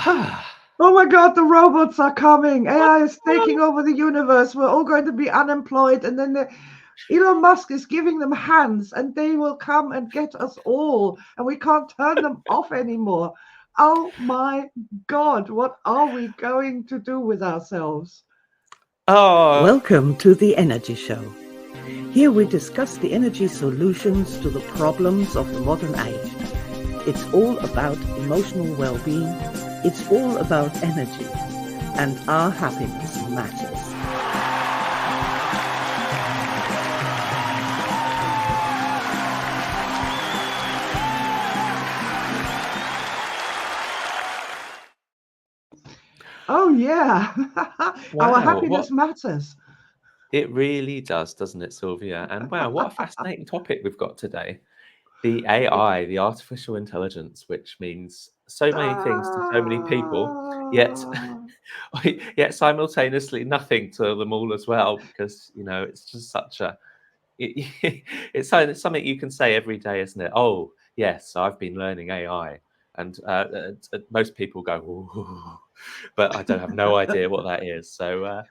Oh my God, the robots are coming. AI is taking over the universe. We're all going to be unemployed. And then Elon Musk is giving them hands and they will come and get us all. And we can't turn them off anymore. Oh my God, what are we going to do with ourselves? Welcome to the Energy Show. Here we discuss the energy solutions to the problems of the modern age. It's all about emotional well-being. It's all about energy. And our happiness matters. Oh, yeah. Our happiness matters. It really does, doesn't it, Sylvia? And wow, what a fascinating topic we've got today. The AI, the artificial intelligence, which means so many things to so many people, yet simultaneously nothing to them all as well, because, you know, it's just such a... it's something you can say every day, isn't it? Oh, yes, I've been learning AI. And most people go, ooh, but I don't have no idea what that is. So,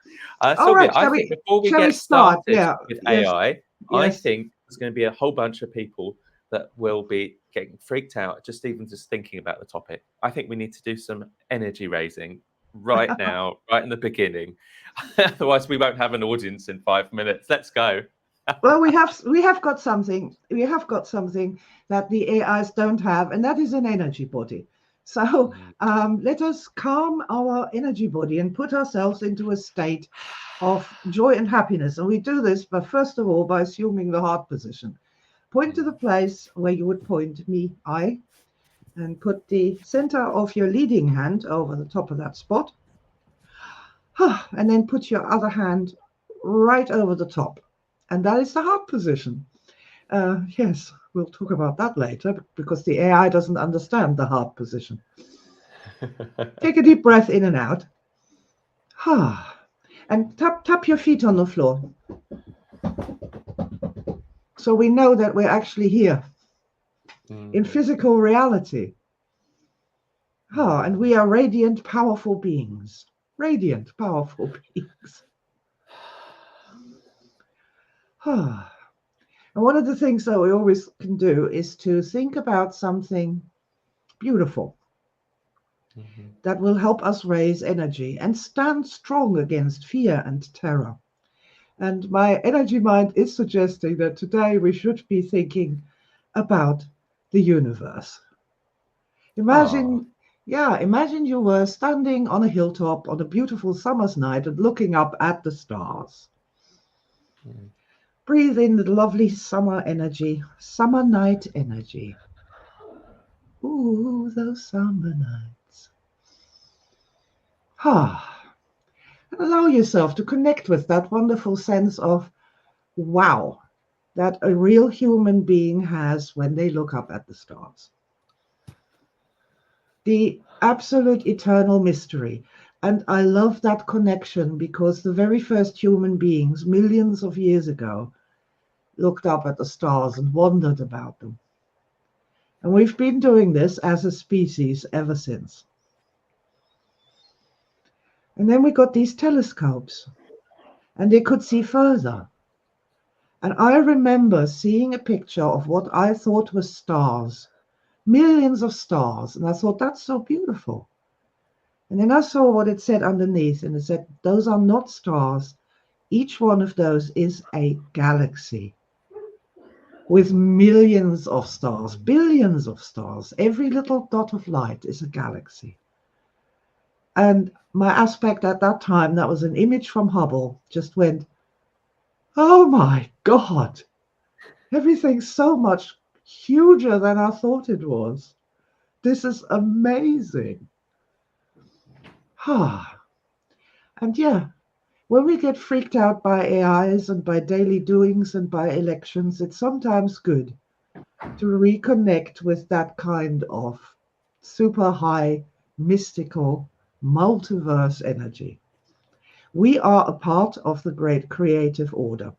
Sylvia, right, I think before we get started with AI, I think there's going to be a whole bunch of people that will be getting freaked out just thinking about the topic. I think we need to do some energy raising right now, right in the beginning. Otherwise, we won't have an audience in 5 minutes. Let's go. Well, we have got something. We have got something that the AIs don't have, and that is an energy body. So let us calm our energy body and put ourselves into a state of joy and happiness. And we do this, but first of all, by assuming the heart position. Point to the place where you would point me, I, and put the center of your leading hand over the top of that spot. And then put your other hand right over the top. And that is the heart position. Yes, we'll talk about that later because the AI doesn't understand the heart position. Take a deep breath in and out. And tap your feet on the floor. So we know that we're actually here in physical reality. And we are radiant, powerful beings. Radiant, powerful beings. And one of the things that we always can do is to think about something beautiful that will help us raise energy and stand strong against fear and terror. And my energy mind is suggesting that today we should be thinking about the universe. Imagine you were standing on a hilltop on a beautiful summer's night and looking up at the stars. Breathe in the lovely summer energy, summer night energy. Ooh, those summer nights. And allow yourself to connect with that wonderful sense of wow that a real human being has when they look up at the stars. The absolute eternal mystery. And I love that connection because the very first human beings, millions of years ago, looked up at the stars and wondered about them. And we've been doing this as a species ever since. And then we got these telescopes, and they could see further. And I remember seeing a picture of what I thought were stars, millions of stars, and I thought, that's so beautiful. And then I saw what it said underneath, and it said, those are not stars. Each one of those is a galaxy with millions of stars, billions of stars. Every little dot of light is a galaxy. And my aspect at that time, that was an image from Hubble, just went, oh my God, everything's so much huger than I thought it was. This is amazing. And yeah, when we get freaked out by AIs and by daily doings and by elections, it's sometimes good to reconnect with that kind of super high, mystical, multiverse energy. We are a part of the great creative order.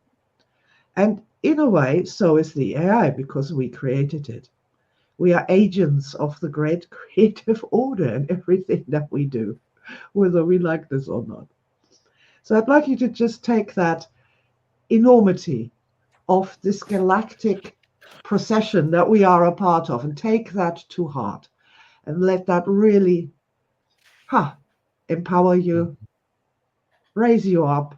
And in a way, so is the AI because we created it. We are agents of the great creative order in everything that we do, whether we like this or not. So I'd like you to just take that enormity of this galactic procession that we are a part of and take that to heart and let that really empower you, raise you up,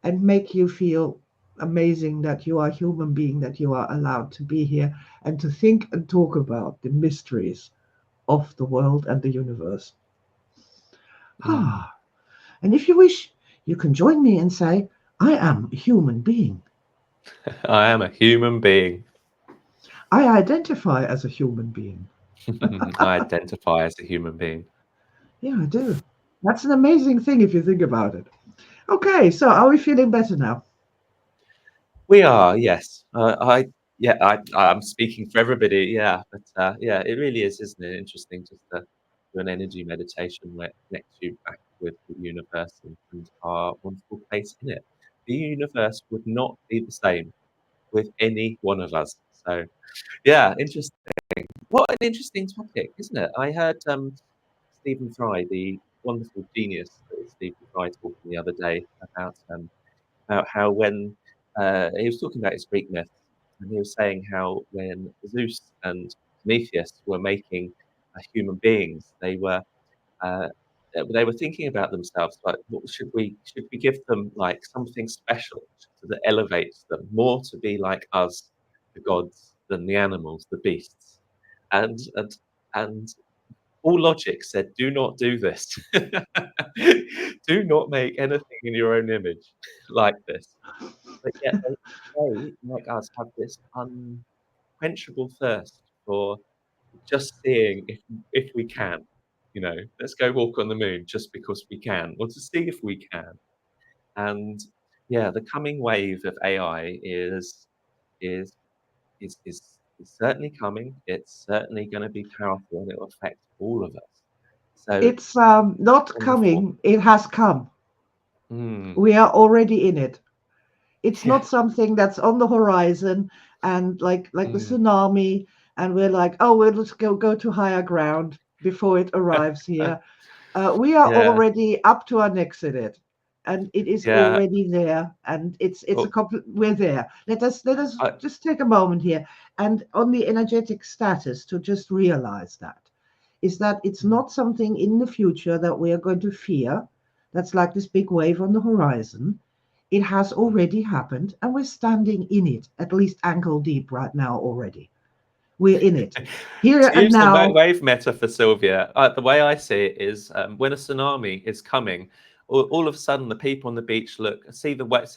and make you feel amazing that you are a human being, that you are allowed to be here and to think and talk about the mysteries of the world and the universe. And if you wish, you can join me and say, I am a human being. I am a human being. I identify as a human being. I identify as a human being. Yeah, I do. That's an amazing thing if you think about it. Okay, so are we feeling better now? We are, yes. I'm speaking for everybody, yeah. But yeah, it really is, isn't it? Interesting just to do an energy meditation where it connects you back with the universe and our wonderful place in it. The universe would not be the same with any one of us. So, yeah, interesting. What an interesting topic, isn't it? I heard Stephen Fry, the wonderful genius that is Stephen Fry, talking the other day about how when he was talking about his Greek myths, and he was saying how when Zeus and Prometheus were making human beings, they were thinking about themselves like, what should we give them like something special that elevates them more to be like us, the gods, than the animals, the beasts, and all logic said, do not do this. Do not make anything in your own image like this. But yet they, like us, have this unquenchable thirst for just seeing if we can. Let's go walk on the moon just because we can, or to see if we can. And yeah, the coming wave of AI is is certainly coming. It's certainly going to be powerful, and it will affect all of us. So It's not coming, it has come. We are already in it. It's not something that's on the horizon and like the tsunami, and we're like, oh, well, let's go to higher ground before it arrives here. We are already up to our necks in it, and it is already there, and it's a couple. We're there. Let us just take a moment here, and on the energetic status to just realize that is that it's not something in the future that we are going to fear. That's like this big wave on the horizon. It has already happened, and we're standing in it, at least ankle deep right now already. We're in it. Here to and use now. The wave metaphor, Sylvia, the way I see it is when a tsunami is coming, all of a sudden the people on the beach see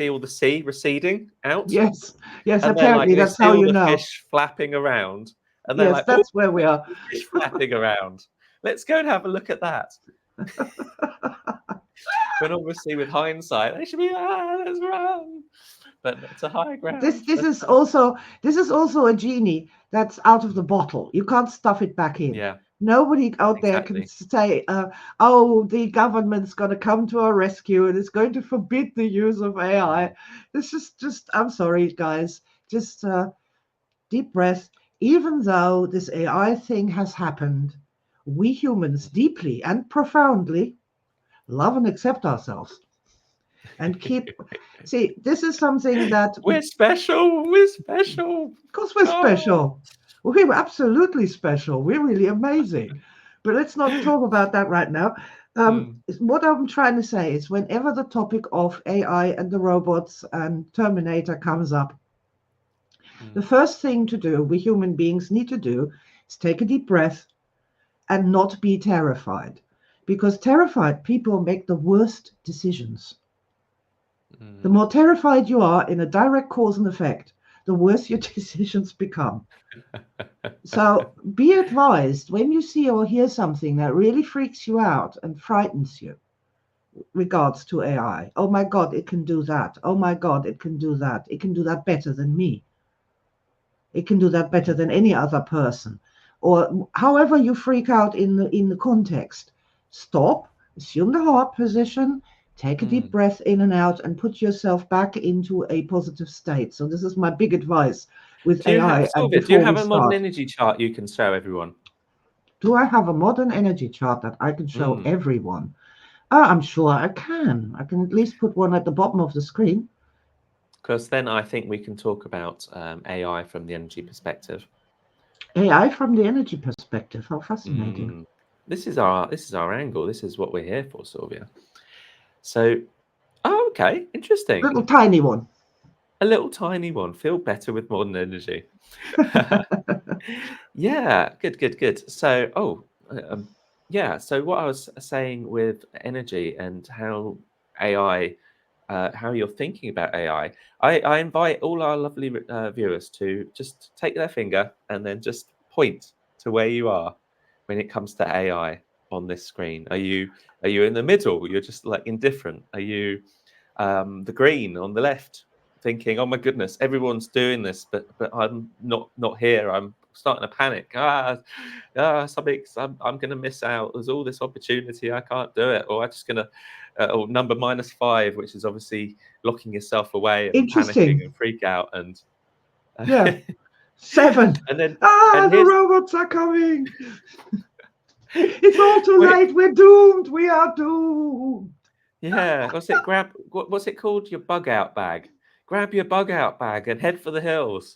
all the sea receding out. Yes, and apparently that's see how all you the know. fish flapping around. And they're yes, that's where we are. Fish flapping around. Let's go and have a look at that. But obviously, with hindsight, they should be let's run. But to higher ground. This is also a genie that's out of the bottle. You can't stuff it back in. Yeah. Nobody out there can say, "Oh, the government's going to come to our rescue and it's going to forbid the use of AI." This is just. I'm sorry, guys. Just deep breath. Even though this AI thing has happened, we humans deeply and profoundly love and accept ourselves. And see, this is something that we're special. Of course we're special. We're absolutely special. We're really amazing. But let's not talk about that right now. What I'm trying to say is whenever the topic of AI and the robots and Terminator comes up, the first thing to do, we human beings need to do, is take a deep breath and not be terrified. Because terrified people make the worst decisions. The more terrified you are in a direct cause and effect, the worse your decisions become. So be advised when you see or hear something that really freaks you out and frightens you, regards to AI. Oh my God, it can do that. Oh my God, it can do that. It can do that better than me. It can do that better than any other person. Or however you freak out in the context, stop, assume the heart position, take a deep breath in and out, and put yourself back into a positive state. So this is my big advice with AI. Silvia, do you have a modern energy chart you can show everyone? Do I have a modern energy chart that I can show everyone? I'm sure I can. I can at least put one at the bottom of the screen. Because then I think we can talk about AI from the energy perspective. AI from the energy perspective. How fascinating. This is our angle. This is what we're here for, Silvia. So, okay, interesting. Little tiny one. A little tiny one. Feel better with modern energy. Yeah, good. So, yeah. So what I was saying with energy and how AI, how you're thinking about AI, I invite all our lovely viewers to just take their finger and then just point to where you are when it comes to AI on this screen. Are you in the middle? You're just like indifferent. Are you the green on the left, thinking, "Oh my goodness, everyone's doing this, but I'm not here. I'm starting to panic. Something's I'm going to miss out. There's all this opportunity. I can't do it, or I'm just going to." Or number -5, which is obviously locking yourself away and panicking and freak out, and yeah, 7. And then the robots are coming. It's all too late. We're doomed. We are doomed. Yeah, what's it called? Your bug out bag. Grab your bug out bag and head for the hills.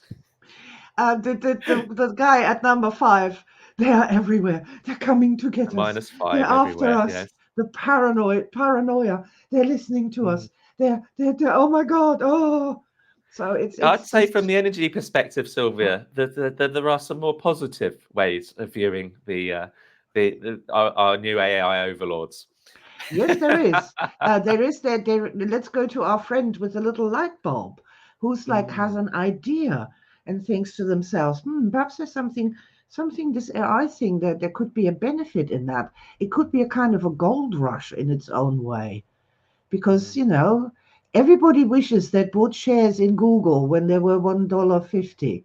The guy at number 5, they are everywhere. They're coming to get us. -5 They're after us. Yes. The paranoia. They're listening to us. They're oh my God. Oh. So I'd say from the energy perspective, Silvia, there are some more positive ways of viewing our new AI overlords. Yes, there is. Let's go to our friend with the little light bulb, who's like has an idea and thinks to themselves, perhaps there's something this AI thing that there could be a benefit in that. It could be a kind of a gold rush in its own way, because everybody wishes they'd bought shares in Google when they were $1.50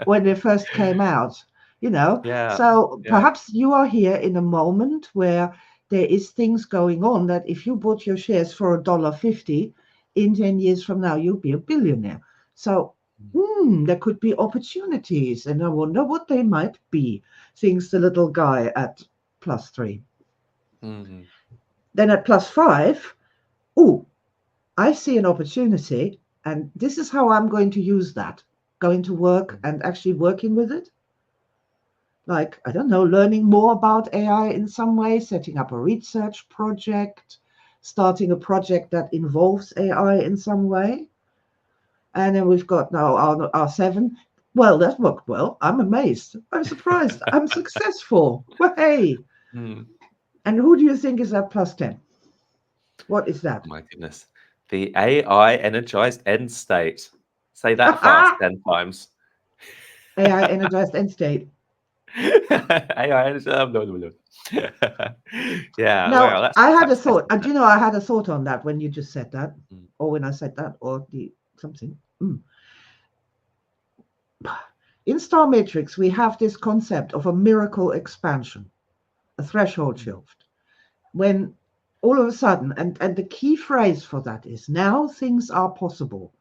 when they first came out. Yeah. So perhaps you are here in a moment where there is things going on that if you bought your shares for $1.50, in 10 years from now, you'll be a billionaire. So there could be opportunities, and I wonder what they might be, thinks the little guy at +3. Then at +5, I see an opportunity, and this is how I'm going to use that, going to work and actually working with it. Like, I don't know, learning more about AI in some way, setting up a research project, starting a project that involves AI in some way. And then we've got now our 7. Well, that worked well. I'm amazed. I'm surprised. I'm successful. Well, hey. And who do you think is at +10? What is that? Oh my goodness. The AI energized end state. Say that fast 10 times. AI energized end state. AI energized. Yeah. Now, well, that's I had a thought. Do you know, I had a thought on that when you just said that, or when I said that, or something. In Star Matrix, we have this concept of a miracle expansion, a threshold shift, when all of a sudden, and the key phrase for that is, now things are possible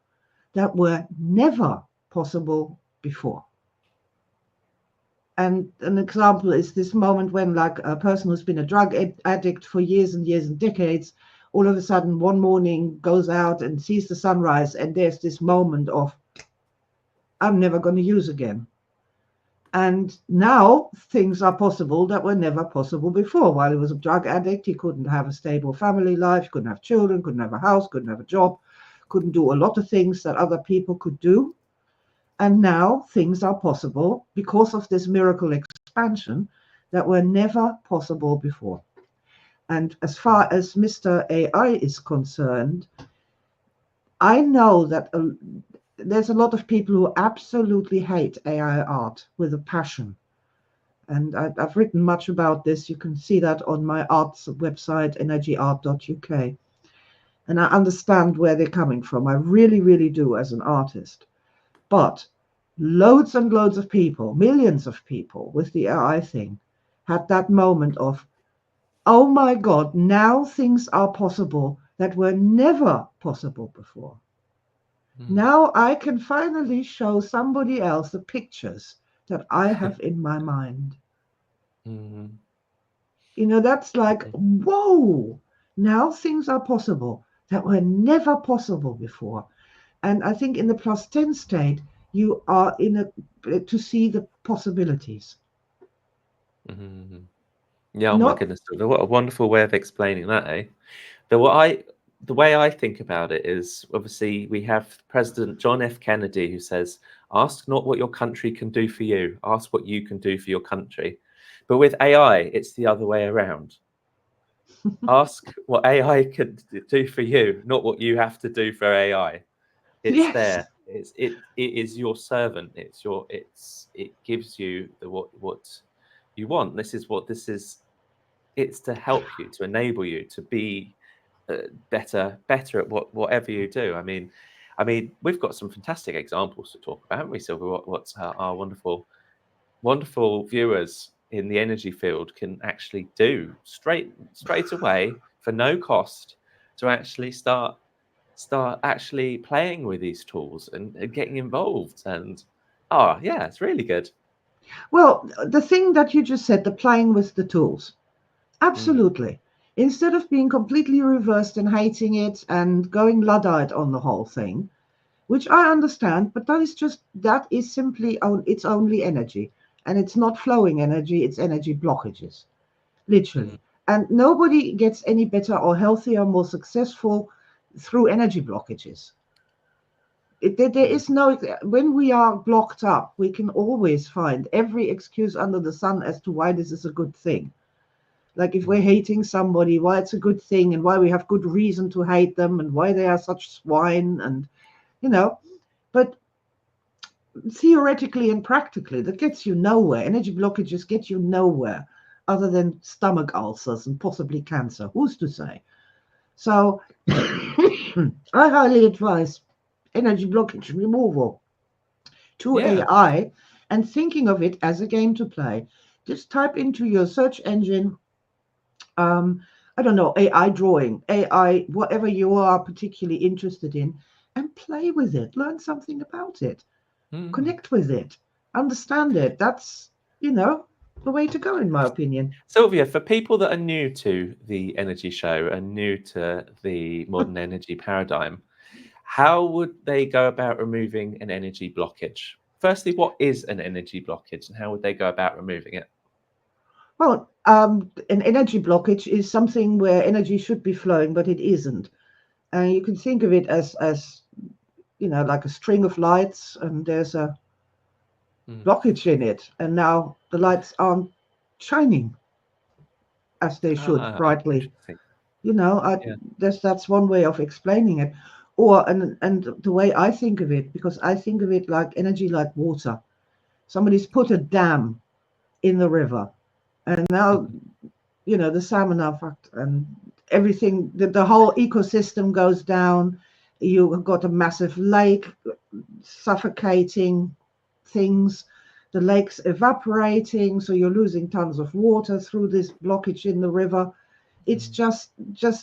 that were never possible before. And an example is this moment when, like, a person who's been a drug addict for years and years and decades, all of a sudden one morning goes out and sees the sunrise, and there's this moment of, I'm never going to use again. And now things are possible that were never possible before. While he was a drug addict, he couldn't have a stable family life, couldn't have children, couldn't have a house, couldn't have a job, couldn't do a lot of things that other people could do. And now things are possible because of this miracle expansion that were never possible before. And as far as Mr. AI is concerned, I know that there's a lot of people who absolutely hate AI art with a passion. And I've written much about this. You can see that on my arts website, energyart.uk. And I understand where they're coming from. I really, really do, as an artist. But loads and loads of people, millions of people with the AI thing, had that moment of, oh my God, now things are possible that were never possible before. Now I can finally show somebody else the pictures that I have in my mind. That's like, whoa, now things are possible that were never possible before. And I think in the +10 state, you are to see the possibilities. Yeah, oh my goodness, what a wonderful way of explaining that, eh? The way I think about it is, obviously we have President John F. Kennedy who says, ask not what your country can do for you, ask what you can do for your country. But with AI, it's the other way around. Ask what AI can do for you, not what you have to do for AI. It's there. It is your servant. It gives you what you want. This is. It's to help you, to enable you to be better at whatever you do. I mean, we've got some fantastic examples to talk about, haven't we, Silvia? What's our wonderful viewers in the energy field can actually do straight away for no cost to actually start actually playing with these tools and getting involved. And yeah, it's really good. Well, the thing that you just said, the playing with the tools, absolutely. Instead of being completely reversed and hating it and going Luddite on the whole thing, which I understand, but that is simply it's only energy, and it's not flowing energy, it's energy blockages, literally. And nobody gets any better or healthier, more successful through energy blockages. There is no, when we are blocked up, we can always find every excuse under the sun as to why this is a good thing. Like if we're hating somebody, why it's a good thing and why we have good reason to hate them and why they are such swine, and but theoretically and practically that gets you nowhere. Energy blockages get you nowhere other than stomach ulcers and possibly cancer. Who's to say? So I highly advise energy blockage removal to AI and thinking of it as a game to play. Just type into your search engine, I don't know, AI drawing, AI, whatever you are particularly interested in, and play with it. Learn something about it. Connect with it. Understand it. That's, the way to go, in my opinion. Silvia, for people that are new to the energy show and new to the modern energy paradigm, how would they go about removing an energy blockage? Firstly, what is an energy blockage and how would they go about removing it? Well, an energy blockage is something where energy should be flowing, but it isn't. And you can think of it as like a string of lights, and there's a blockage in it. And now the lights aren't shining as they should brightly. That's one way of explaining it. And the way I think of it, because I think of it like energy, like water. Somebody's put a dam in the river, and now the salmon are fucked, and everything, the whole ecosystem goes down. You've got a massive lake suffocating things. The lake's evaporating, so you're losing tons of water through this blockage in the river. It's just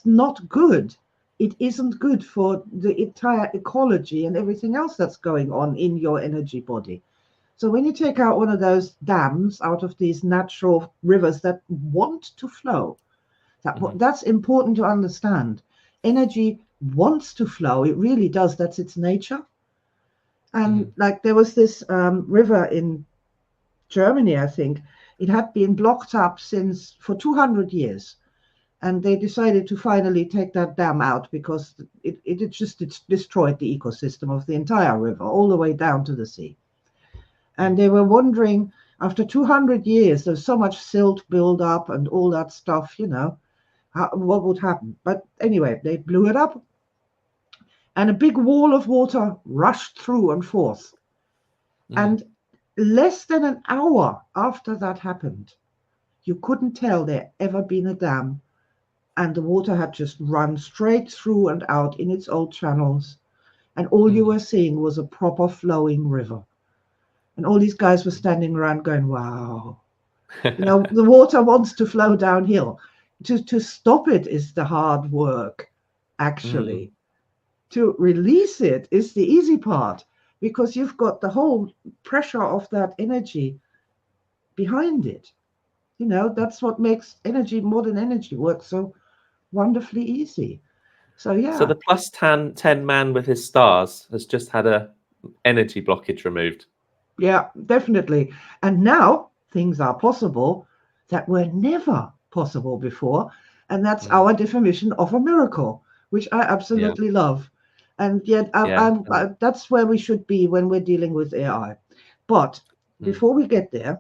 not good. It isn't good for the entire ecology and everything else that's going on in your energy body. So when you take out one of those dams out of these natural rivers that want to flow, that's important to understand. Energy wants to flow. It really does. That's its nature. And like there was this river in Germany, I think. It had been blocked up for 200 years. And they decided to finally take that dam out because it just destroyed the ecosystem of the entire river, all the way down to the sea. And they were wondering, after 200 years, there's so much silt build up and all that stuff, what would happen. But anyway, they blew it up. And a big wall of water rushed through and forth. And less than an hour after that happened, you couldn't tell there ever been a dam. And the water had just run straight through and out in its old channels. And all you were seeing was a proper flowing river. And all these guys were standing around going, wow. The water wants to flow downhill. To stop it is the hard work, actually. to release it is the easy part, because you've got the whole pressure of that energy behind it. That's what makes modern energy work so wonderfully easy. So yeah. So the plus 10 man with his stars has just had a energy blockage removed. Yeah, definitely. And now things are possible that were never possible before. And that's our definition of a miracle, which I absolutely love. And yet that's where we should be when we're dealing with AI. But before we get there,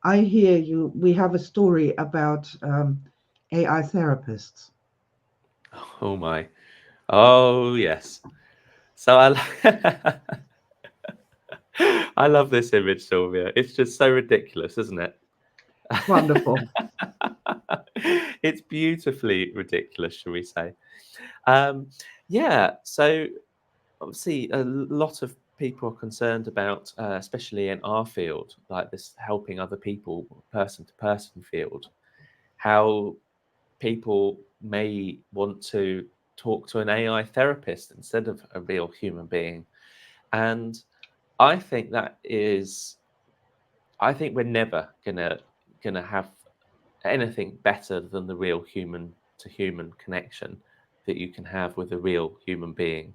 I hear we have a story about AI therapists. Oh my. Oh yes. So I love this image, Silvia. It's just so ridiculous, isn't it? It's wonderful. It's beautifully ridiculous, shall we say. So obviously a lot of people are concerned about, especially in our field, like this helping other people, person-to-person field, how people may want to talk to an AI therapist instead of a real human being. And I think we're never gonna have anything better than the real human to human connection that you can have with a real human being.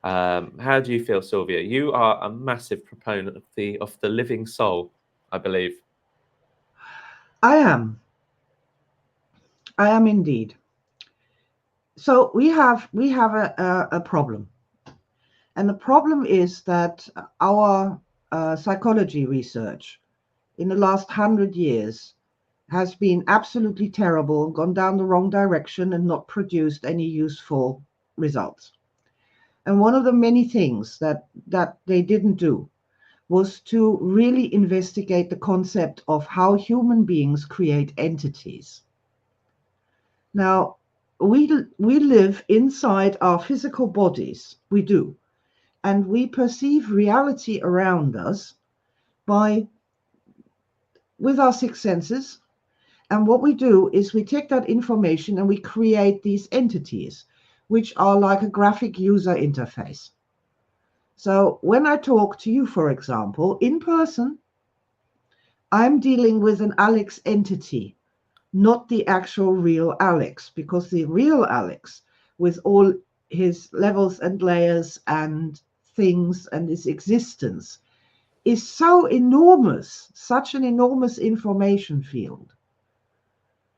How do you feel, Silvia? You are a massive proponent of the living soul, I believe. I am indeed. So we have a problem. And the problem is that our psychology research in the last 100 years has been absolutely terrible, gone down the wrong direction, and not produced any useful results. And one of the many things that they didn't do was to really investigate the concept of how human beings create entities. Now, we live inside our physical bodies. We do. And we perceive reality around us with our six senses. And what we do is we take that information and we create these entities, which are like a graphic user interface. So when I talk to you, for example, in person, I'm dealing with an Alex entity, not the actual real Alex, because the real Alex, with all his levels and layers and things and his existence, is so enormous, such an enormous information field,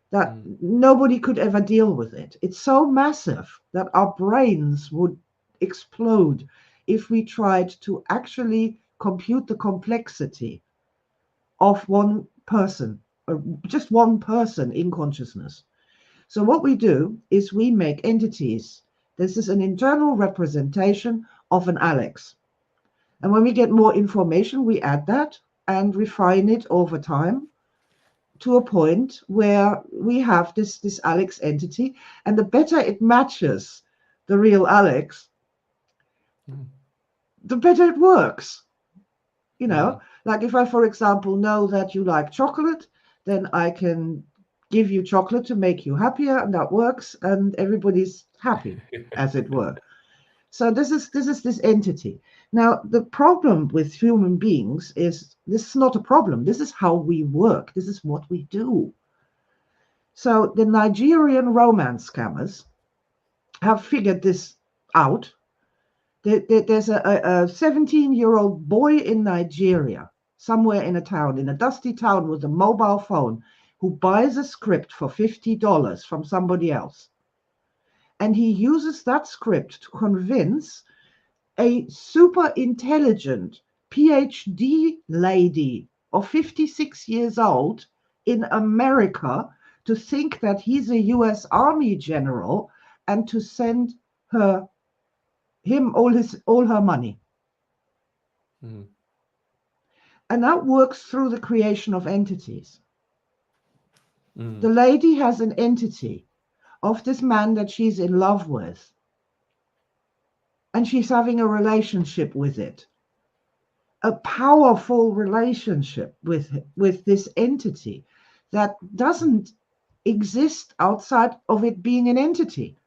that nobody could ever deal with it. It's so massive that our brains would explode if we tried to actually compute the complexity of one person, or just one person in consciousness. So what we do is we make entities. This is an internal representation of an Alex. And when we get more information, we add that and refine it over time to a point where we have this Alex entity. And the better it matches the real Alex, the better it works. Like if I, for example, know that you like chocolate, then I can give you chocolate to make you happier, and that works, and everybody's happy, as it were. So this is this entity. Now, the problem with human beings is this is not a problem. This is how we work. This is what we do. So the Nigerian romance scammers have figured this out. There's a 17-year-old boy in Nigeria, somewhere in a town, in a dusty town with a mobile phone, who buys a script for $50 from somebody else. And he uses that script to convince a super intelligent PhD lady of 56 years old in America to think that he's a US Army general and to send him all her money. And that works through the creation of entities. The lady has an entity of this man that she's in love with, and she's having a relationship with it, a powerful relationship with this entity that doesn't exist outside of it being an entity.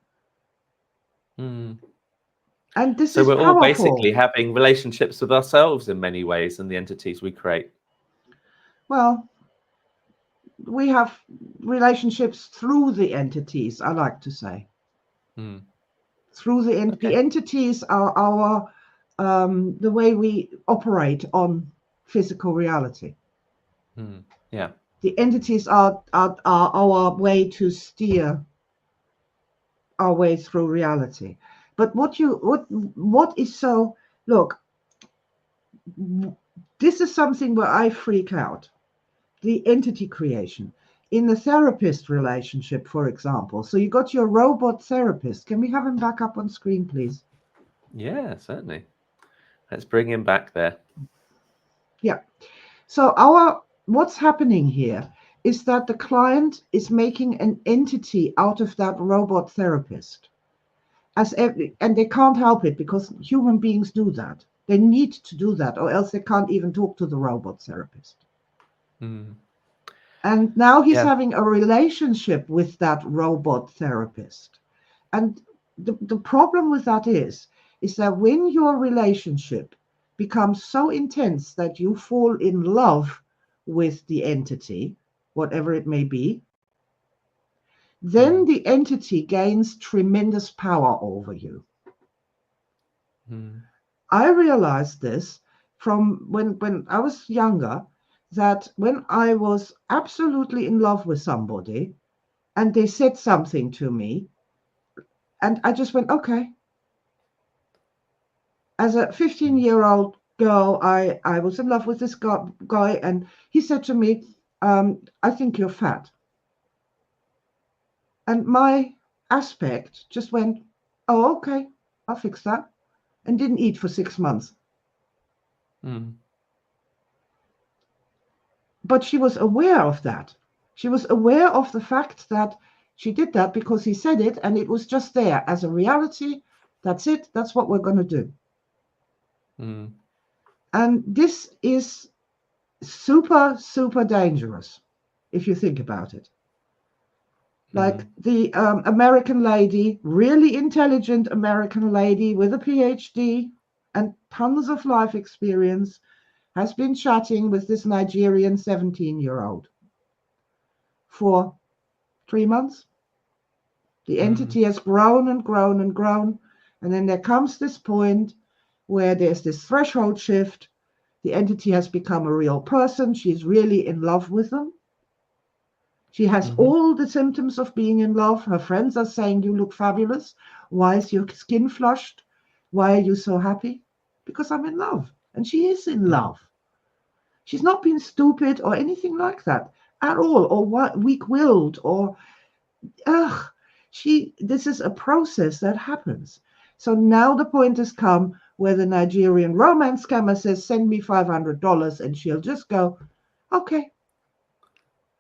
And this So is we're powerful. all basically having relationships with ourselves in many ways and the entities we create. Well, we have relationships through the entities, I like to say. Through the entities are our the way we operate on physical reality. Yeah. The entities are our way to steer our way through reality. But what is so, look, this is something where I freak out. The entity creation in the therapist relationship, for example. So you got your robot therapist. Can we have him back up on screen, please? Yeah, certainly. Let's bring him back there. Yeah. So what's happening here is that the client is making an entity out of that robot therapist. And they can't help it because human beings do that. They need to do that, or else they can't even talk to the robot therapist. And now he's having a relationship with that robot therapist. And the problem with that is that when your relationship becomes so intense that you fall in love with the entity, whatever it may be, then the entity gains tremendous power over you. I realized this from when I was younger, that when I was absolutely in love with somebody and they said something to me, and I just went, okay. As a 15-year-old girl, I was in love with this guy, and he said to me, I think you're fat. And my aspect just went, oh, okay, I'll fix that. And didn't eat for 6 months. But she was aware of that. She was aware of the fact that she did that because he said it, and it was just there as a reality. That's it. That's what we're going to do. And this is super, super dangerous if you think about it. Like the American lady, really intelligent American lady with a PhD and tons of life experience, has been chatting with this Nigerian 17-year-old for 3 months. The entity has grown and grown and grown. And then there comes this point where there's this threshold shift. The entity has become a real person. She's really in love with them. She has all the symptoms of being in love. Her friends are saying, you look fabulous. Why is your skin flushed? Why are you so happy? Because I'm in love. And she is in love. She's not been stupid or anything like that at all, or weak-willed, or this is a process that happens. So now the point has come where the Nigerian romance scammer says, send me $500, and she'll just go, okay.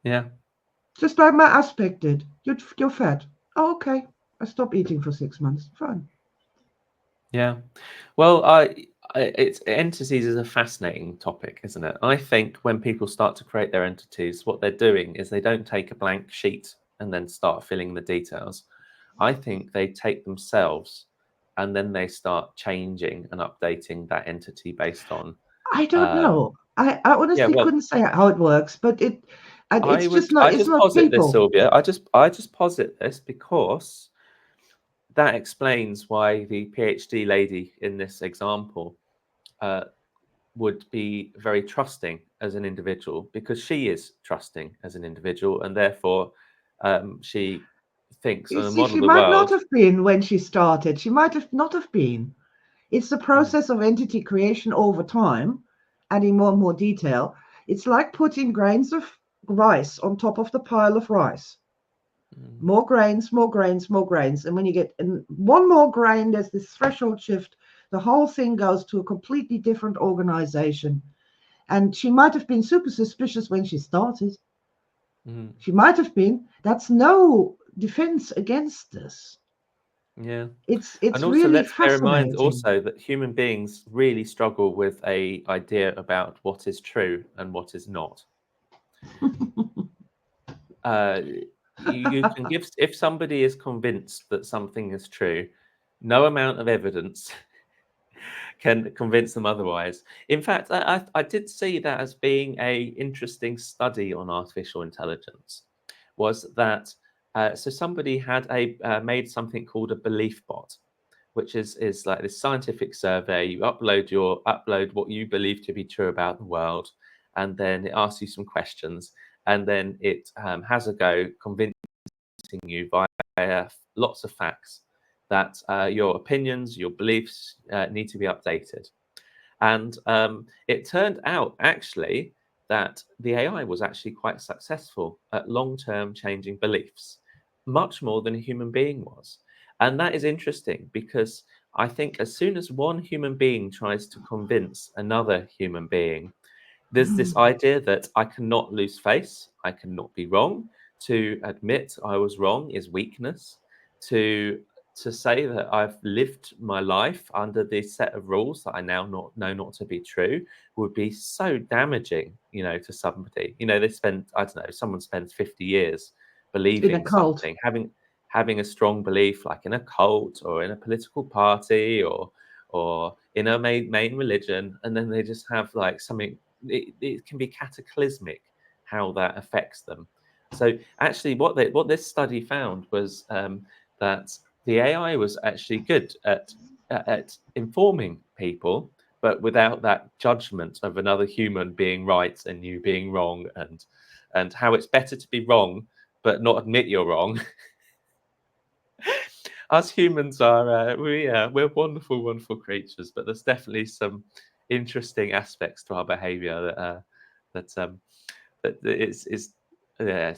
Yeah. Just like my aspect did. You're fat. Oh, okay. I stopped eating for 6 months. Fine. Yeah. Well, entities is a fascinating topic, isn't it? I think when people start to create their entities, what they're doing is they don't take a blank sheet and then start filling the details. I think they take themselves and then they start changing and updating that entity based on. I don't know. I honestly couldn't say how it works, but I just posit people. This, Silvia. I just posit this because that explains why the PhD lady in this example would be very trusting as an individual, because she is trusting as an individual, and therefore she thinks on a model of the world. She might not have been when she started. She might have not have been. It's the process of entity creation over time, adding more and more detail. It's like putting grains of rice on top of the pile of rice. More grains, more grains, more grains. And when you get one more grain, there's this threshold shift. The whole thing goes to a completely different organization. And she might have been super suspicious when she started. She might have been. That's no defense against this. Yeah. It's and also, really let's bear in fascinating. mind also that human beings really struggle with an idea about what is true and what is not. You can give, if somebody is convinced that something is true, No amount of evidence can convince them otherwise. In fact, I did see that as being a interesting study on artificial intelligence. Was that so? Somebody had made something called a belief bot, which is like this scientific survey. You upload what you believe to be true about the world, and then it asks you some questions, and then it has a go convincing you via lots of facts that your opinions, your beliefs need to be updated. And it turned out actually that the AI was actually quite successful at long-term changing beliefs, much more than a human being was. And that is interesting because I think as soon as one human being tries to convince another human being, there's this idea that I cannot lose face, I cannot be wrong. To admit I was wrong is weakness. To say that I've lived my life under this set of rules that I now know not to be true would be so damaging, to somebody. They spend, I don't know, someone spends 50 years believing something, having a strong belief, like in a cult or in a political party or in a main religion, and then they just have like something. It can be cataclysmic how that affects them. So actually, what this study found was that the AI was actually good at informing people, but without that judgment of another human being right and you being wrong, and how it's better to be wrong but not admit you're wrong. Us humans are we're wonderful, wonderful creatures, but there's definitely some interesting aspects to our behaviour that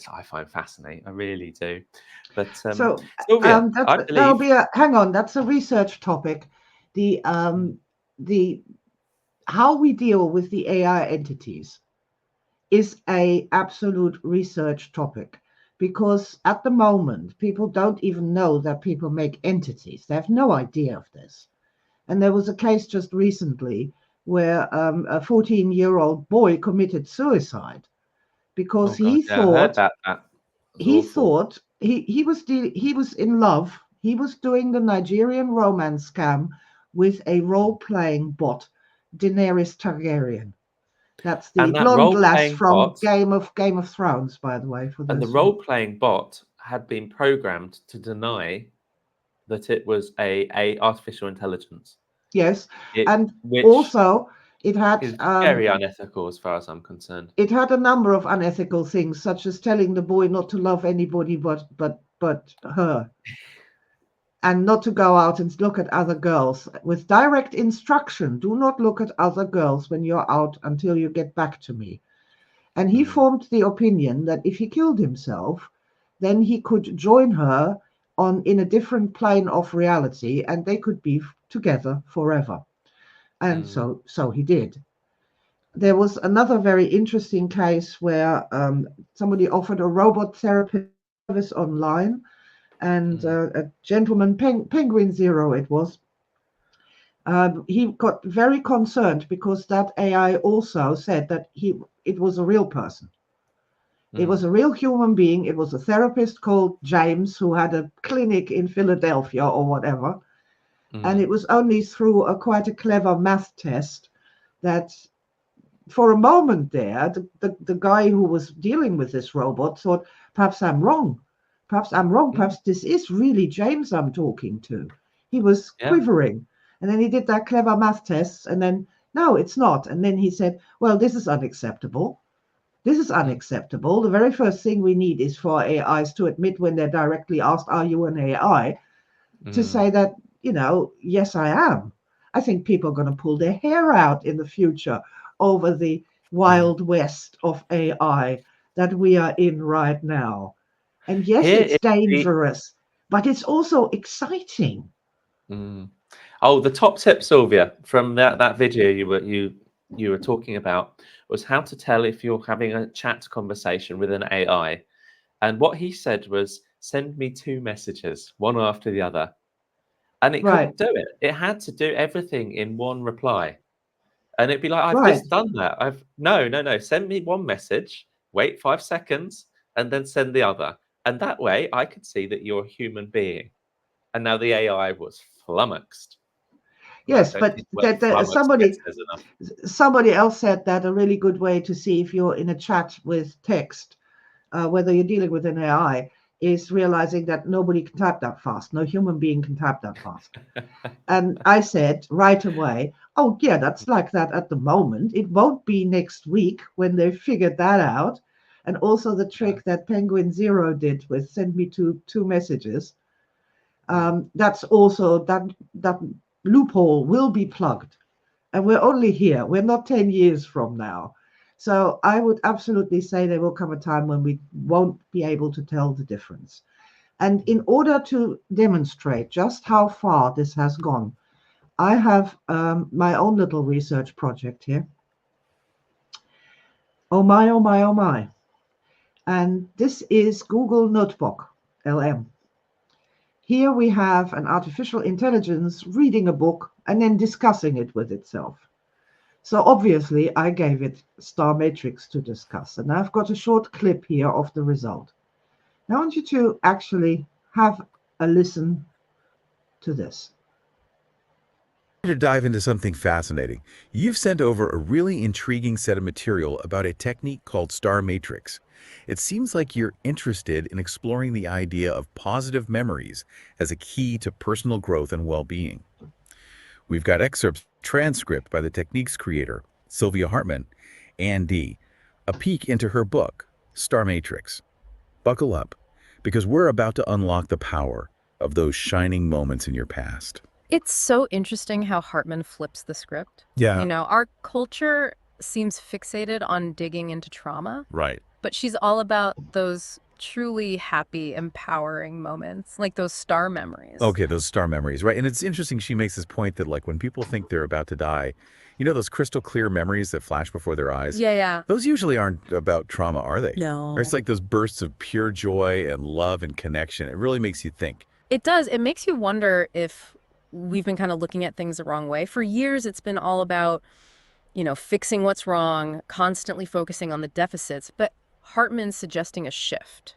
I find fascinating. I really do. But so Silvia, I that'll believe be hang on. That's a research topic. The how we deal with the AI entities is a absolute research topic, because at the moment people don't even know that people make entities. They have no idea of this. And there was a case just recently where a 14-year-old boy committed suicide because I heard that. he Awful. thought he was in love. He was doing the Nigerian romance scam with a role-playing bot, Daenerys Targaryen. That's the And that blonde lass role-playing from bot, Game of Thrones, by the way. For and the those role-playing bot had been programmed to deny that it was a artificial intelligence. yes, and Which also it had is very unethical as far as I'm concerned. it had a number of unethical things, such as telling the boy not to love anybody but her, and not to go out and look at other girls, with direct instruction: do not look at other girls when you're out until you get back to me. And he formed the opinion that if he killed himself, then he could join her in a different plane of reality, and they could be together forever. And so he did. There was another very interesting case where somebody offered a robot therapy service online, and a gentleman, Penguin Zero it was, he got very concerned because that AI also said that it was a real person. It was a real human being. It was a therapist called James who had a clinic in Philadelphia or whatever. And it was only through quite a clever math test that for a moment there, the guy who was dealing with this robot thought, perhaps I'm wrong. Perhaps this is really James I'm talking to. He was quivering. And then he did that clever math test, and then, no, it's not. And then he said, well, this is unacceptable. This is unacceptable. The very first thing we need is for AIs to admit when they're directly asked, are you an AI? To say that, yes, I am. I think people are going to pull their hair out in the future over the wild west of AI that we are in right now. And yes, it's dangerous, but it's also exciting. Oh, the top tip, Silvia, from that video you were talking about was how to tell if you're having a chat conversation with an AI. And what he said was, send me 2 messages, one after the other. And it couldn't do it. It had to do everything in one reply. And it'd be like, I've just done that. No. Send me 1 message, wait 5 seconds, and then send the other. And that way I could see that you're a human being. And now the AI was flummoxed. Yes, but somebody else said that a really good way to see if you're in a chat with text, whether you're dealing with an AI, is realizing that nobody can type that fast. No human being can type that fast. And I said right away, oh, yeah, that's like that at the moment. It won't be next week when they figured that out. And also the trick that Penguin Zero did with send me two messages. That's also that loophole will be plugged. And we're only here. We're not 10 years from now. So I would absolutely say there will come a time when we won't be able to tell the difference. And in order to demonstrate just how far this has gone, I have my own little research project here. Oh my, oh my, oh my. And this is Google Notebook, LM. Here we have an artificial intelligence reading a book and then discussing it with itself. So obviously I gave it star matrix to discuss. And I've got a short clip here of the result. I want you to actually have a listen to this. To dive into something fascinating, you've sent over a really intriguing set of material about a technique called star matrix. It seems like you're interested in exploring the idea of positive memories as a key to personal growth and well-being. We've got excerpts transcript by the technique's creator, Silvia Hartmann, and a peek into her book, Star Matrix. Buckle up, because we're about to unlock the power of those shining moments in your past. It's so interesting how Hartmann flips the script. Yeah. You know, our culture seems fixated on digging into trauma. Right. But she's all about those truly happy, empowering moments, like those star memories. Okay, those star memories, right? And it's interesting she makes this point that, like, when people think they're about to die, you know those crystal clear memories that flash before their eyes? Yeah. Those usually aren't about trauma, are they? No. Or it's like those bursts of pure joy and love and connection. It really makes you think. It does. It makes you wonder if we've been kind of looking at things the wrong way. For years, it's been all about, you know, fixing what's wrong, constantly focusing on the deficits. But Hartmann's suggesting a shift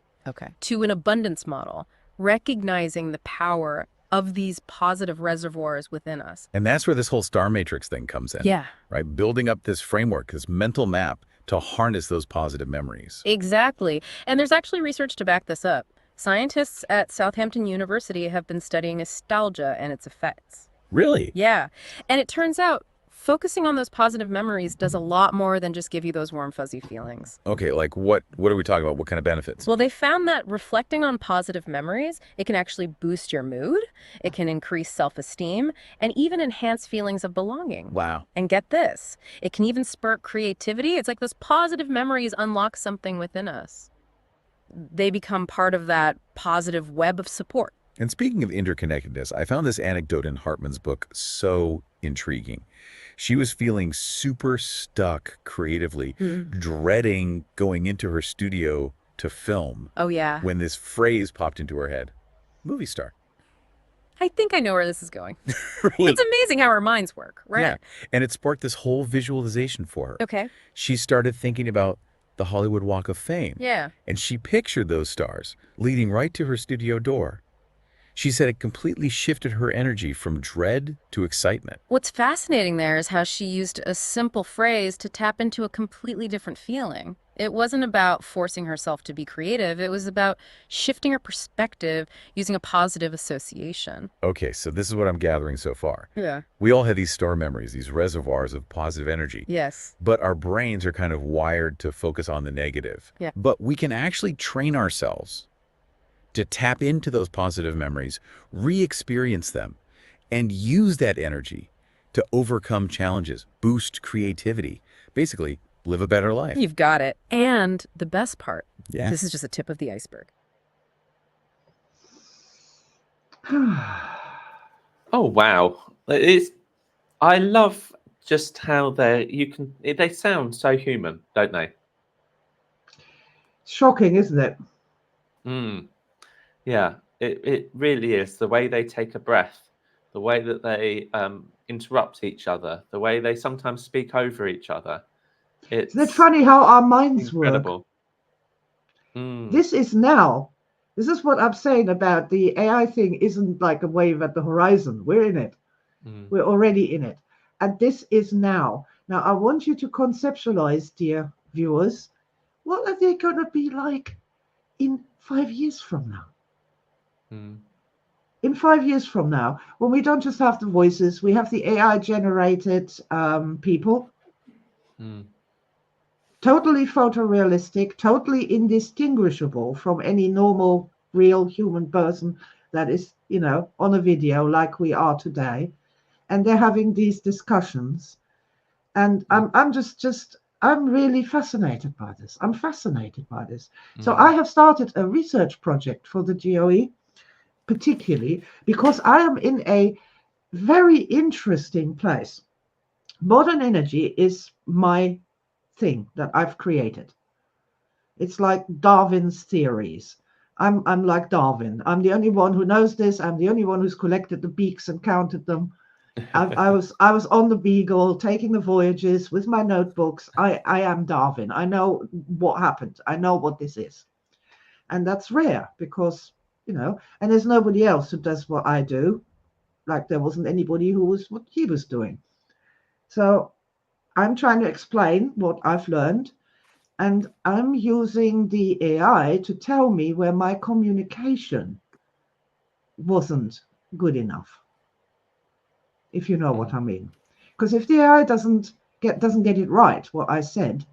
to an abundance model, recognizing the power of these positive reservoirs within us. And that's where this whole star matrix thing comes in. Yeah. Right? Building up this framework, this mental map to harness those positive memories. Exactly. And there's actually research to back this up. Scientists at Southampton University have been studying nostalgia and its effects. Really? Yeah. And it turns out focusing on those positive memories does a lot more than just give you those warm, fuzzy feelings. Okay, like what are we talking about? What kind of benefits? Well, they found that reflecting on positive memories, it can actually boost your mood, it can increase self-esteem, and even enhance feelings of belonging. Wow. And get this, it can even spur creativity. It's like those positive memories unlock something within us. They become part of that positive web of support. And speaking of interconnectedness, I found this anecdote in Hartmann's book so intriguing. She was feeling super stuck creatively, dreading going into her studio to film. Oh, yeah. When this phrase popped into her head. Movie star. I think I know where this is going. Really? It's amazing how our minds work, right? Yeah. And it sparked this whole visualization for her. Okay. She started thinking about the Hollywood Walk of Fame. Yeah. And she pictured those stars leading right to her studio door. She said it completely shifted her energy from dread to excitement. What's fascinating there is how she used a simple phrase to tap into a completely different feeling. It wasn't about forcing herself to be creative. It was about shifting her perspective using a positive association. Okay, so this is what I'm gathering so far. Yeah. We all have these star memories, these reservoirs of positive energy. Yes. But our brains are kind of wired to focus on the negative. Yeah. But we can actually train ourselves to tap into those positive memories, re-experience them, and use that energy to overcome challenges, boost creativity, basically live a better life. You've got it. And the best part, Yeah. this is just a tip of the iceberg. Oh, wow. I love just how they sound so human, don't they? Shocking, isn't it? Yeah, it really is. The way they take a breath, the way that they interrupt each other, the way they sometimes speak over each other. Isn't it funny how our minds incredible. work? This is now This is what I'm saying about the AI thing isn't like a wave at the horizon. We're in it. We're already in it. And this is now. Now, I want you to conceptualize, dear viewers, what are they going to be like in 5 years from now? In 5 years from now, when we don't just have the voices, we have the AI-generated people, totally photorealistic, totally indistinguishable from any normal, real human person that is, on a video like we are today. And they're having these discussions. And I'm really fascinated by this. I'm fascinated by this. So I have started a research project for the GOE, particularly because I am in a very interesting place. Modern energy is my thing that I've created. It's like Darwin's theories. I'm like Darwin. I'm the only one who knows this. I'm the only one who's collected the beaks and counted them. I was on the Beagle taking the voyages with my notebooks. I am Darwin. I know what happened. I know what this is. And that's rare because, and there's nobody else who does what I do. Like there wasn't anybody who was what he was doing. So I'm trying to explain what I've learned. And I'm using the AI to tell me where my communication wasn't good enough, if you know what I mean. Because if the AI doesn't get it right, what I said,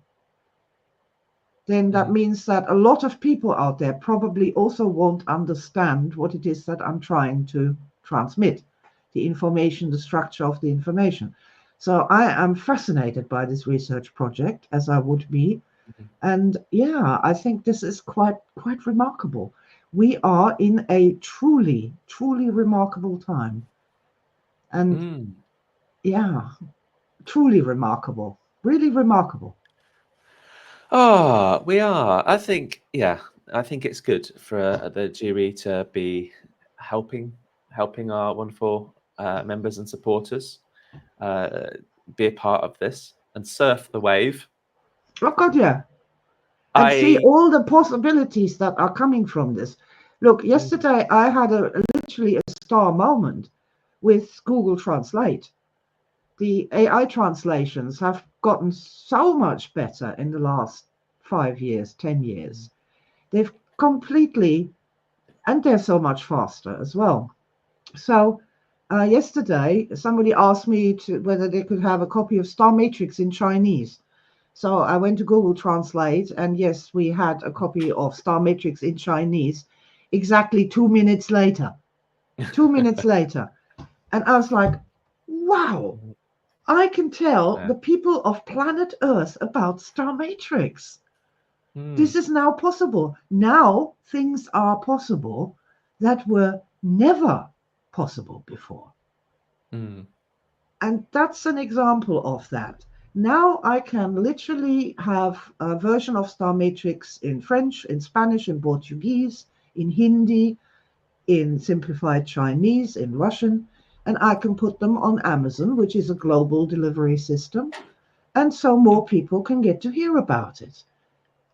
then that means that a lot of people out there probably also won't understand what it is that I'm trying to transmit, the information, the structure of the information. So I am fascinated by this research project, as I would be. And yeah, I think this is quite remarkable. We are in a truly remarkable time. And yeah, truly remarkable, really remarkable. We are. I think it's good for the jury to be helping our wonderful members and supporters be a part of this and surf the wave. Oh God, yeah. And see all the possibilities that are coming from this. Look, yesterday I had literally a star moment with Google Translate. The AI translations have gotten so much better in the last 5 years, 10 years. They've completely, and they're so much faster as well. So yesterday, somebody asked me whether they could have a copy of Star Matrix in Chinese. So I went to Google Translate, and yes, we had a copy of Star Matrix in Chinese exactly 2 minutes later. 2 minutes later. And I was like, wow, I can tell the people of planet Earth about Star Matrix. This is now possible. Now things are possible that were never possible before. And that's an example of that. Now I can literally have a version of Star Matrix in French, in Spanish, in Portuguese, in Hindi, in simplified Chinese, in Russian, and I can put them on Amazon, which is a global delivery system. And so more people can get to hear about it.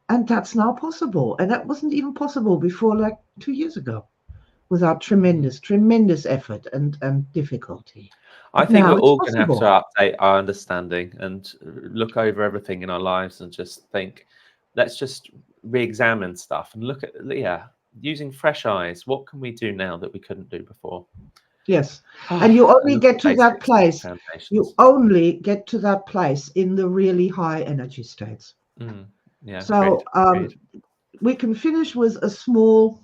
And that's now possible. And that wasn't even possible before like 2 years ago, without tremendous effort and difficulty. I think we're all going to have to update our understanding and look over everything in our lives and just think, let's just re-examine stuff and look at, using fresh eyes. What can we do now that we couldn't do before? Yes. And you only get to that place. You only get to that place in the really high energy states. Yeah. So we can finish with a small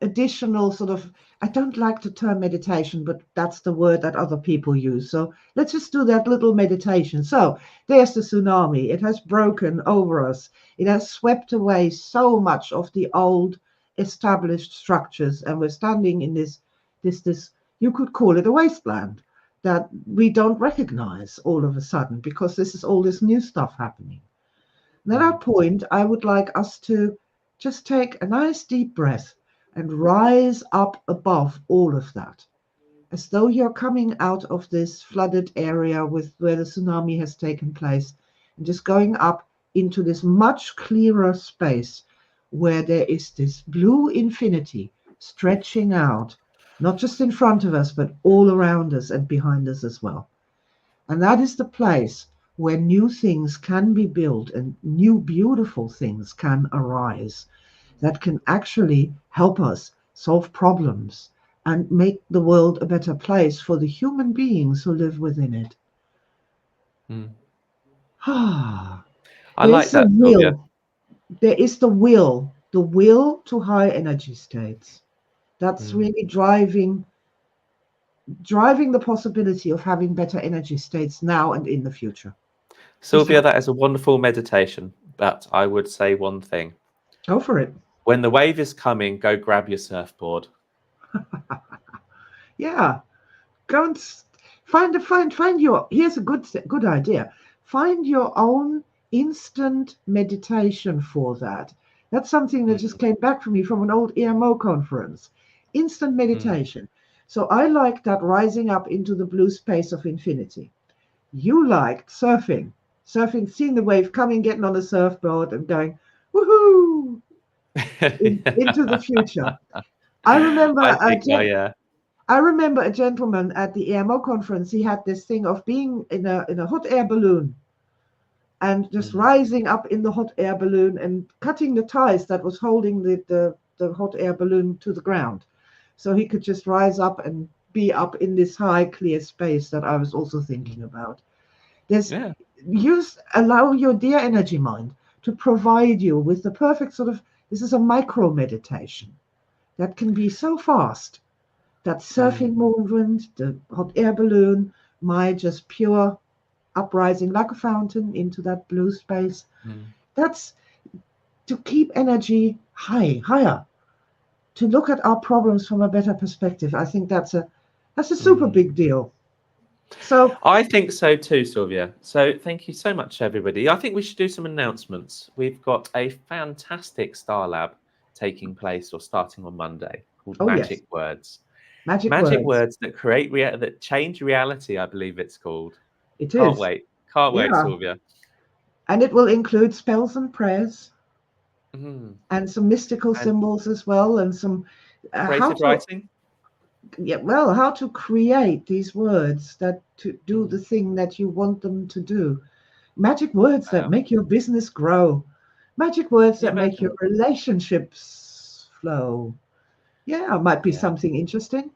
additional sort of, I don't like the term meditation, but that's the word that other people use. So let's just do that little meditation. So there's the tsunami. It has broken over us. It has swept away so much of the old established structures. And we're standing in this, you could call it a wasteland that we don't recognize all of a sudden because this is all this new stuff happening. And at that point, I would like us to just take a nice deep breath and rise up above all of that, as though you're coming out of this flooded area where the tsunami has taken place, and just going up into this much clearer space where there is this blue infinity stretching out, not just in front of us, but all around us and behind us as well. And that is the place where new things can be built and new beautiful things can arise that can actually help us solve problems and make the world a better place for the human beings who live within it. I like that, Silvia. There is the will to high energy states. That's really driving the possibility of having better energy states now and in the future. Silvia, that is a wonderful meditation, but I would say one thing. Go for it. When the wave is coming, go grab your surfboard. Yeah. Go and find your, here's a good idea. Find your own instant meditation for that. That's something that just came back from me from an old EMO conference. Instant meditation. So I liked that rising up into the blue space of infinity. You liked surfing, seeing the wave coming, getting on a surfboard and going, woohoo, into the future. I remember I remember a gentleman at the EMO conference. He had this thing of being in a hot air balloon and just rising up in the hot air balloon and cutting the ties that was holding the hot air balloon to the ground. So he could just rise up and be up in this high, clear space that I was also thinking about. Allow your dear energy mind to provide you with the perfect sort of, this is a micro meditation that can be so fast. That surfing movement, the hot air balloon, my just pure uprising like a fountain into that blue space. That's to keep energy higher, to look at our problems from a better perspective. I think that's a super big deal. So I think so too, Silvia. So thank you so much, everybody. I think we should do some announcements. We've got a fantastic StarLab taking place or starting on Monday called Magic Words. Magic words that create that change reality, I believe it's called. Can't wait, Silvia. And it will include spells and prayers, and some mystical symbols as well, and some creative writing. How to create these words that to do the thing that you want them to do. Magic words that make your business grow. Magic words that make your relationships flow. Yeah, might be something interesting.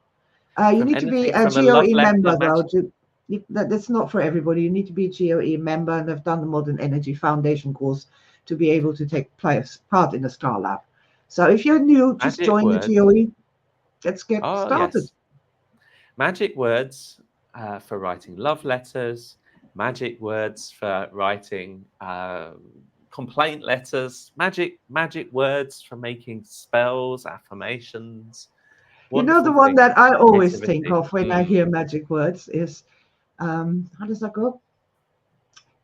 You need to be a GOE member, though. That's not for everybody. You need to be a GOE member and have done the Modern Energy Foundation course to be able to take part in the StarLab. So if you're new, just join the GOE. Let's get started. Yes. Magic words for writing love letters. Magic words for writing complaint letters. Magic words for making spells, affirmations. Wonderful the one that I always think of when I hear magic words is, how does that go?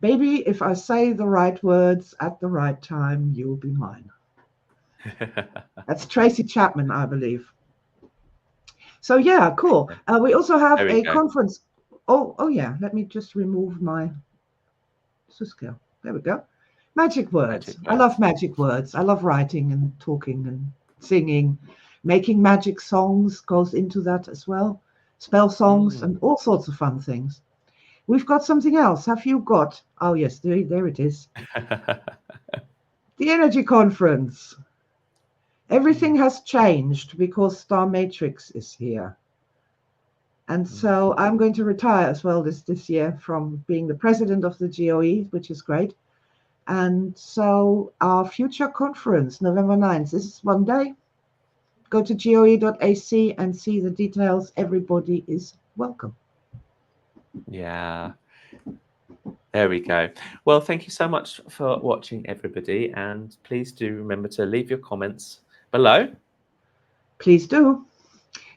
Baby, if I say the right words at the right time, you'll be mine. That's Tracy Chapman, I believe. So yeah, cool. We also have a conference. Oh yeah, let me just remove my scale. There we go. Magic words. I love magic words. I love writing and talking and singing. Making magic songs goes into that as well. Spell songs and all sorts of fun things. We've got something else. Have you got? Oh yes, there it is. The Energy Conference. Everything has changed because Star Matrix is here. And so I'm going to retire as well this year from being the president of the GOE, which is great. And so our future conference, November 9th, this is one day. Go to goe.ac and see the details. Everybody is welcome. Yeah. There we go. Well, thank you so much for watching, everybody. And please do remember to leave your comments below. Please do.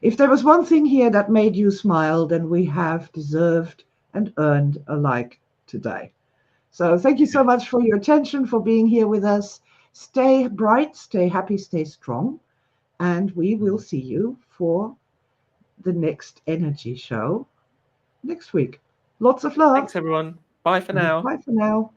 If there was one thing here that made you smile, then we have deserved and earned a like today. So thank you so much for your attention, for being here with us. Stay bright, stay happy, stay strong. And we will see you for the next energy show next week. Lots of love. Thanks, everyone. Bye for now. Bye for now.